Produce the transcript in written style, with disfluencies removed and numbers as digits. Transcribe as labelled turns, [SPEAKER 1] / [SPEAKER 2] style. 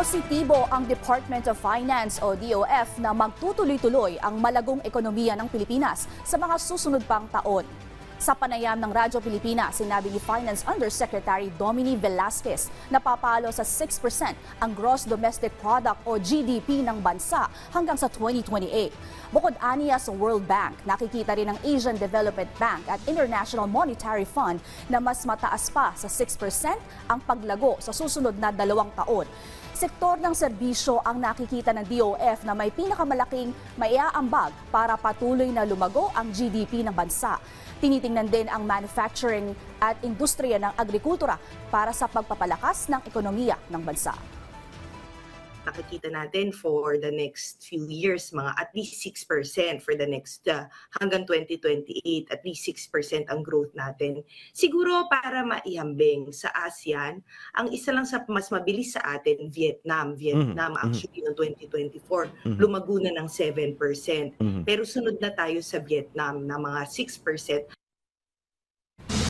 [SPEAKER 1] Positibo ang Department of Finance o DOF na magtutuloy-tuloy ang malagong ekonomiya ng Pilipinas sa mga susunod pang taon. Sa panayam ng Radyo Pilipinas, sinabi ni Finance Undersecretary Domini Velasquez na papalo sa 6% ang Gross Domestic Product o GDP ng bansa hanggang sa 2028. Bukod aniya sa World Bank, nakikita rin ng Asian Development Bank at International Monetary Fund na mas mataas pa sa 6% ang paglago sa susunod na 2 taon. Sektor ng serbisyo ang nakikita ng DOF na may pinakamalaking maiaambag para patuloy na lumago ang GDP ng bansa. Tinitingnan din ang manufacturing at industriya ng agrikultura para sa pagpapalakas ng ekonomiya ng bansa.
[SPEAKER 2] Nakikita natin for the next few years, mga at least 6% for the next hanggang 2028, at least 6% ang growth natin. Siguro para maihambing sa ASEAN, ang isa lang sa mas mabilis sa atin, Vietnam actually noong 2024, lumago na ng 7%. Pero sunod na tayo sa Vietnam na mga 6%.